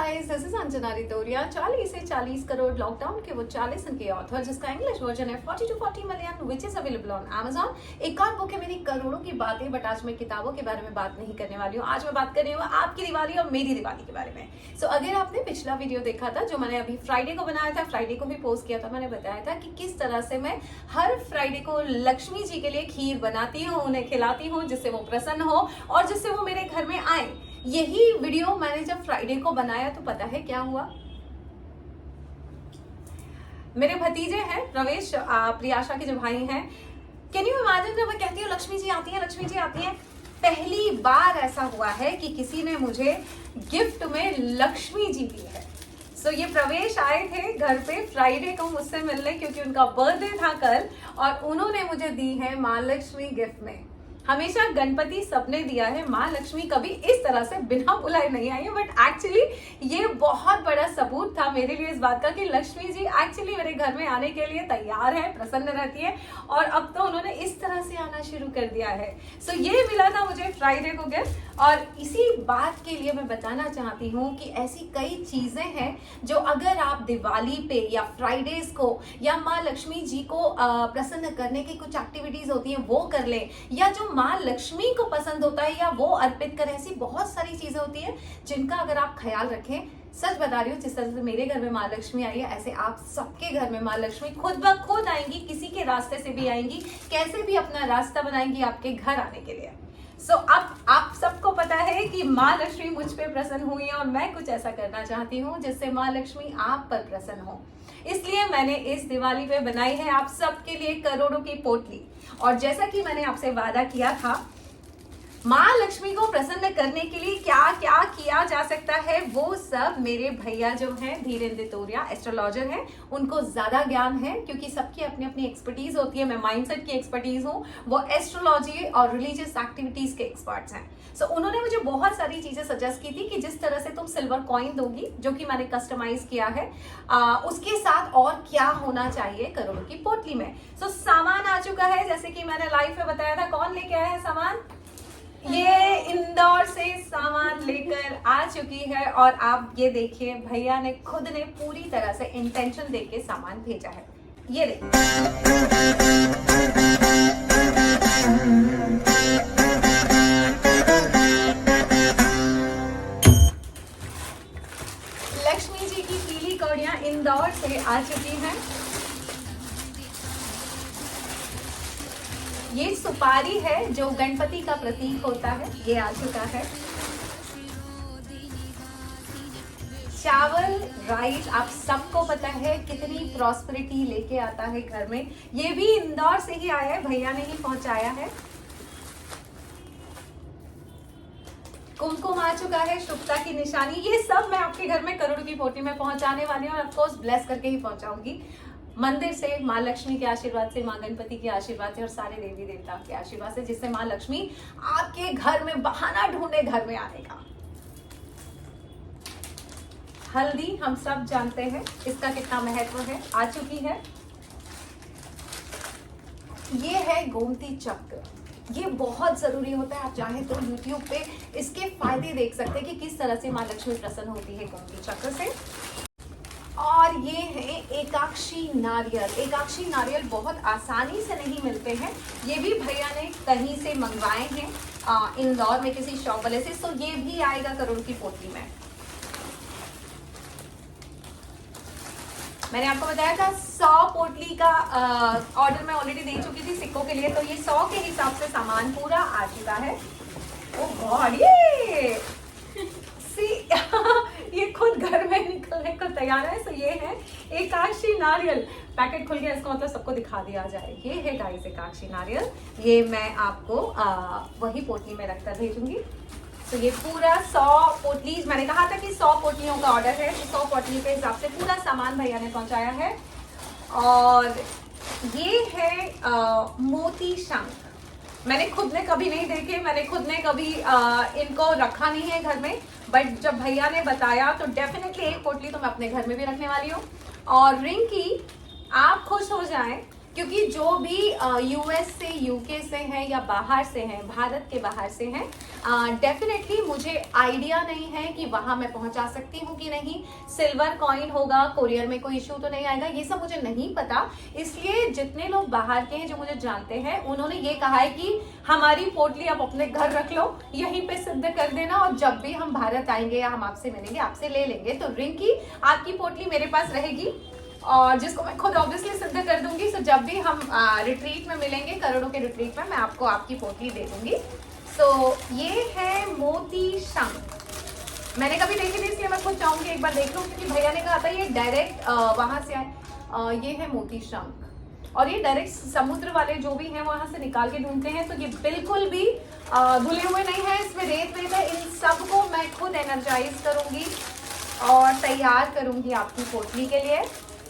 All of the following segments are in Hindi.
Guys, this is Anjana Ritoria. 40 से 40 करोड़ लॉकडाउन के वो 40 के ऑथर, जिसका इंग्लिश वर्जन है 40 to 40 million, which is available on Amazon। एक और बुक है मेरी करोड़ों की बातें, बट आज मैं किताबों के बारे में बात नहीं करने वाली हूँ। आज मैं बात कर रही हूँ आपकी दिवाली और मेरी दिवाली के बारे में। सो अगर आपने पिछला वीडियो देखा था जो मैंने अभी फ्राइडे को बनाया था, फ्राइडे को भी पोस्ट किया था, मैंने बताया था कि किस तरह से मैं हर फ्राइडे को लक्ष्मी जी के लिए खीर बनाती हूँ, उन्हें खिलाती हूँ, जिससे वो प्रसन्न हो और जिससे वो मेरे घर में आए। यही वीडियो मैंने जब फ्राइडे को बनाया तो पता है क्या हुआ? मेरे भतीजे हैं प्रवेश, प्रियाशा के जो भाई हैं, कैन यू इमेजिन, जब मैं कहती हूँ लक्ष्मी जी आती है, लक्ष्मी जी आती है, पहली बार ऐसा हुआ है कि किसी ने मुझे गिफ्ट में लक्ष्मी जी दी है। सो ये प्रवेश आए थे घर पे फ्राइडे को मुझसे मिलने, क्योंकि उनका बर्थडे था कल, और उन्होंने मुझे दी है माँ लक्ष्मी गिफ्ट में। हमेशा गणपति सबने दिया है, माँ लक्ष्मी कभी इस तरह से बिना बुलाए नहीं आई है, बट एक्चुअली ये बहुत बड़ा सबूत था मेरे लिए इस बात का कि लक्ष्मी जी एक्चुअली मेरे घर में आने के लिए तैयार है, प्रसन्न रहती है, और अब तो उन्होंने इस तरह से आना शुरू कर दिया है। सो ये मिला था मुझे फ्राइडे को गिफ्ट, और इसी बात के लिए मैं बताना चाहती हूँ कि ऐसी कई चीजें हैं जो अगर आप दिवाली पे या फ्राइडेज को या माँ लक्ष्मी जी को प्रसन्न करने की कुछ एक्टिविटीज होती हैं वो कर ले, या जो माँ लक्ष्मी को पसंद होता है या वो अर्पित करें, ऐसी बहुत सारी चीजें होती हैं जिनका अगर आप ख्याल रखें। सच बता रही हूँ, जिस तरह से मेरे घर में माँ लक्ष्मी आई है, ऐसे आप सबके घर में माँ लक्ष्मी खुद ब खुद आएंगी, किसी के रास्ते से भी आएंगी, कैसे भी अपना रास्ता बनाएंगी आपके घर आने के लिए। अब आप सबको पता है कि माँ लक्ष्मी मुझ पे प्रसन्न हुई है, और मैं कुछ ऐसा करना चाहती हूँ जिससे माँ लक्ष्मी आप पर प्रसन्न हो। इसलिए मैंने इस दिवाली पे बनाई है आप सबके लिए करोड़ों की पोटली। और जैसा कि मैंने आपसे वादा किया था, माँ लक्ष्मी को प्रसन्न करने के लिए क्या क्या किया जा सकता है, वो सब मेरे भैया जो हैं धीरेन्द्र रितोरिया, एस्ट्रोलॉजर हैं, उनको ज्यादा ज्ञान है, क्योंकि सबकी अपनी अपनी एक्सपर्टीज होती है। मैं माइंडसेट की एक्सपर्टीज हूँ, वो एस्ट्रोलॉजी और रिलीजियस एक्टिविटीज के एक्सपर्ट्स हैं। सो उन्होंने मुझे बहुत सारी चीजें सजेस्ट की थी कि जिस तरह से तुम सिल्वर कॉइन दोगी, जो कि मैंने कस्टमाइज किया है, उसके साथ और क्या होना चाहिए करोड़ों की पोटली में। सो सामान आ चुका है, जैसे कि मैंने लाइव में बताया था। कौन लेके आया है सामान? ये इंदौर से सामान लेकर आ चुकी है, और आप ये देखिए भैया ने खुद ने पूरी तरह से इंटेंशन देके सामान भेजा है। ये देखिए, लक्ष्मी जी की पीली कौड़ियां इंदौर से आ चुकी हैं। ये सुपारी है जो गणपति का प्रतीक होता है, ये आ चुका है। चावल, राइस, आप सबको पता है कितनी प्रॉस्पेरिटी लेके आता है घर में। ये भी इंदौर से ही आया है, भैया ने ही पहुंचाया है। कुमकुम आ चुका है, शुभता की निशानी। ये सब मैं आपके घर में करोड़ की पोटली में पहुंचाने वाली हूँ, और ऑफकोर्स ब्लेस करके ही पहुंचाऊंगी, मंदिर से, माँ लक्ष्मी के आशीर्वाद से, माँ गणपति के आशीर्वाद से, और सारे देवी देवता के आशीर्वाद से, जिससे माँ लक्ष्मी आपके घर में बहाना ढूंढे घर में आने का। हल्दी हम सब जानते हैं इसका कितना महत्व है, आ चुकी है। ये है गोमती चक्र, ये बहुत जरूरी होता है। आप चाहे तो YouTube पे इसके फायदे देख सकते हैं कि किस तरह से माँ लक्ष्मी प्रसन्न होती है गोमती चक्र से। और ये है एकाक्षी नारियल। एकाक्षी नारियल बहुत आसानी से नहीं मिलते हैं, ये भी भैया ने कहीं से मंगवाए हैं, इंदौर में किसी शॉप वाले से। सो ये भी आएगा करोड़ की पोटली में। मैंने आपको बताया था 100 पोटली का ऑर्डर मैं ऑलरेडी दे चुकी थी सिक्कों के लिए, तो ये 100 के हिसाब से सामान पूरा आ चुका है। ओ गॉड, ये खुद घर में निकलने को तैयार है। सो ये है एकाक्षी नारियल। पैकेट खुल गया, इसको मतलब सबको दिखा दिया जाए। ये है गाइस एकाक्षी नारियल, ये मैं आपको वही पोटली में रखकर भेजूंगी। तो ये पूरा 100 पोटली, मैंने कहा था कि 100 पोटलियों का ऑर्डर है, तो 100 पोटली के हिसाब से पूरा सामान भैया ने पहुंचाया है। और ये है मोती शंख। मैंने खुद ने कभी नहीं देखे, मैंने खुद ने कभी इनको रखा नहीं है घर में, बट जब भैया ने बताया तो डेफिनेटली एक पोटली तो मैं अपने घर में भी रखने वाली हूँ। और रिंग की आप खुश हो जाएं क्योंकि जो भी यूएस से, यूके से हैं या बाहर से हैं, भारत के बाहर से हैं, डेफिनेटली मुझे आइडिया नहीं है कि वहां मैं पहुंचा सकती हूँ कि नहीं, सिल्वर कॉइन होगा, कोरियर में कोई इश्यू तो नहीं आएगा, ये सब मुझे नहीं पता। इसलिए जितने लोग बाहर के हैं जो मुझे जानते हैं, उन्होंने ये कहा है कि हमारी पोटली आप अपने घर रख लो, यहीं पे सिद्ध कर देना, और जब भी हम भारत आएंगे या हम आपसे मिलेंगे आपसे ले लेंगे। तो रिंकी, आपकी पोटली मेरे पास रहेगी और जिसको मैं खुद ऑब्वियसली सिद्ध कर दूंगी। सो जब भी हम रिट्रीट में मिलेंगे, करोड़ों के रिट्रीट में, मैं आपको आपकी पोटली दे दूंगी। सो ये है मोती शंख, मैंने कभी देखी नहीं इसलिए मैं खुद चाहूंगी एक बार देख लूं, क्योंकि भैया ने कहा था ये डायरेक्ट वहां से आए। ये है मोती शंख, और ये डायरेक्ट समुद्र वाले जो भी हैं वहां से निकाल के ढूंढते हैं। तो ये बिल्कुल भी धुले हुए नहीं है, इसमें रेत नहीं है। इन सबको मैं खुद एनर्जाइज करूंगी और तैयार करूंगी आपकी पोटली के लिए।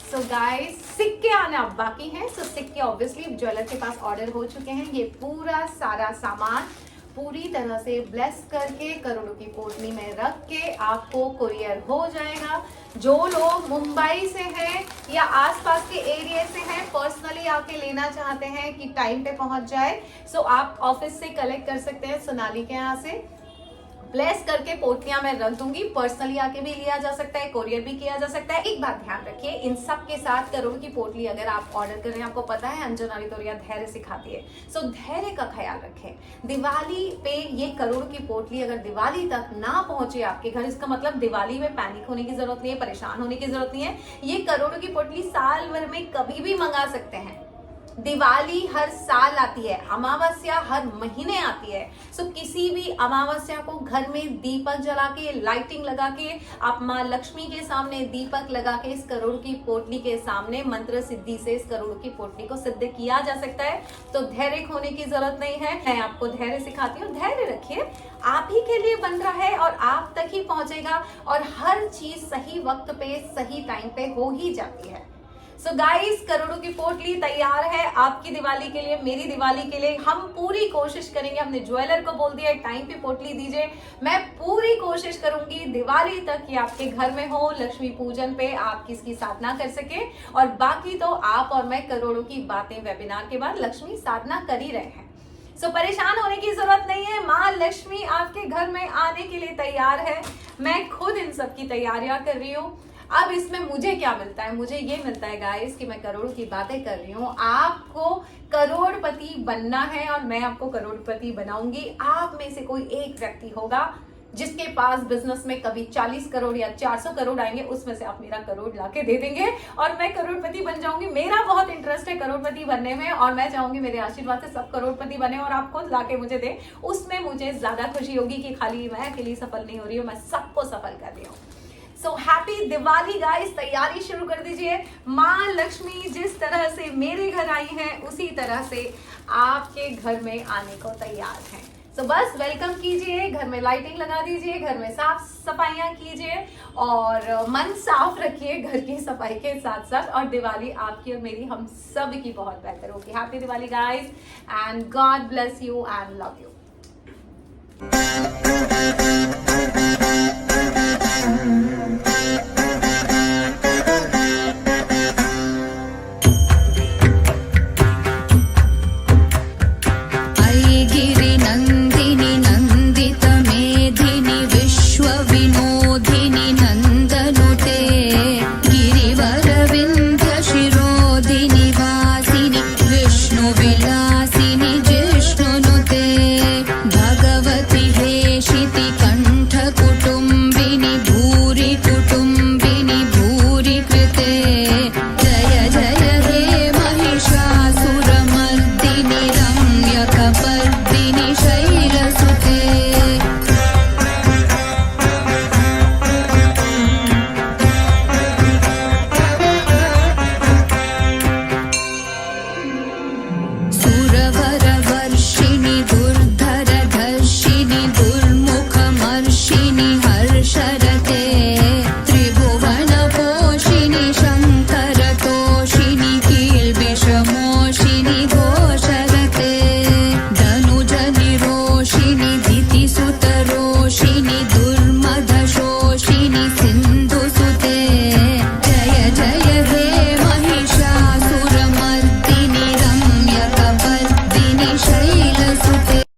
सो गाइस, सिक्के आने अब बाकी हैं। सो सिक्के ऑब्वियसली ज्वेलर के पास ऑर्डर हो चुके हैं। ये पूरा सारा सामान पूरी तरह से ब्लेस करके करोड़ों की पोटली में रख के आपको कुरियर हो जाएगा। जो लोग मुंबई से हैं या आसपास के एरिया से हैं, पर्सनली आके लेना चाहते हैं कि टाइम पे पहुंच जाए, सो आप ऑफिस से कलेक्ट कर सकते हैं, सोनाली के यहाँ से ब्लेस करके पोटलियां मैं रख दूंगी। पर्सनली आके भी लिया जा सकता है, कोरियर भी किया जा सकता है। एक बात ध्यान रखिए, इन सब के साथ करोड़ों की पोटली अगर आप ऑर्डर कर रहे हैं, आपको पता है अंजना रितोरिया धैर्य सिखाती है, सो धैर्य का ख्याल रखें। दिवाली पे ये करोड़ों की पोटली अगर दिवाली तक ना पहुंचे आपके घर, इसका मतलब दिवाली में पैनिक होने की जरूरत नहीं है, परेशान होने की जरूरत नहीं है। ये करोड़ों की पोटली साल भर में कभी भी मंगा सकते हैं। दिवाली हर साल आती है, अमावस्या हर महीने आती है। सो किसी भी अमावस्या को घर में दीपक जला के, लाइटिंग लगा के, आप माँ लक्ष्मी के सामने दीपक लगा के इस करोड़ की पोटली के सामने मंत्र सिद्धि से इस करोड़ की पोटली को सिद्ध किया जा सकता है। तो धैर्य खोने की जरूरत नहीं है, मैं आपको धैर्य सिखाती हूँ। धैर्य रखिए, आप ही के लिए बन रहा है और आप तक ही पहुंचेगा, और हर चीज सही वक्त पे, सही टाइम पे हो ही जाती है। सो गाइस, करोड़ों की पोटली तैयार है आपकी दिवाली के लिए, मेरी दिवाली के लिए। हम पूरी कोशिश करेंगे, हमने ज्वेलर को बोल दिया टाइम पे पोटली दीजिए, मैं पूरी कोशिश करूंगी दिवाली तक ये आपके घर में हो, लक्ष्मी पूजन पे आप किसकी साधना कर सके। और बाकी तो आप और मैं करोड़ों की बातें वेबिनार के बाद लक्ष्मी साधना कर ही रहे हैं। सो परेशान होने की जरूरत नहीं है, माँ लक्ष्मी आपके घर में आने के लिए तैयार है। मैं खुद इन सब की तैयारियां कर रही हूँ। अब इसमें मुझे क्या मिलता है? मुझे ये मिलता है गाइस कि मैं करोड़ की बातें कर रही हूँ, आपको करोड़पति बनना है और मैं आपको करोड़पति बनाऊंगी। आप में से कोई एक व्यक्ति होगा जिसके पास बिजनेस में कभी 40 करोड़ या 400 करोड़ आएंगे, उसमें से आप मेरा करोड़ लाके दे देंगे और मैं करोड़पति बन जाऊंगी। मेरा बहुत इंटरेस्ट है करोड़पति बनने में, और मैं चाहूंगी मेरे आशीर्वाद से सब करोड़पति बने और आप खुद लाके मुझे दे। उसमें मुझे ज्यादा खुशी होगी कि खाली मैं अकेली सफल नहीं हो रही हूँ, मैं सबको सफल कर रही हूँ। सो हैप्पी दिवाली गाइस, तैयारी शुरू कर दीजिए। माँ लक्ष्मी जिस तरह से मेरे घर आई हैं, उसी तरह से आपके घर में आने को तैयार हैं। सो बस वेलकम कीजिए, घर में लाइटिंग लगा दीजिए, घर में साफ सफाइयाँ कीजिए और मन साफ रखिए घर की सफाई के साथ साथ, और दिवाली आपकी और मेरी, हम सब की बहुत बेहतर होगी। Happy Diwali guys, and God bless you and love you. भगवति हेशिति कंठ कुटुंबिनी भूरि कुटुंब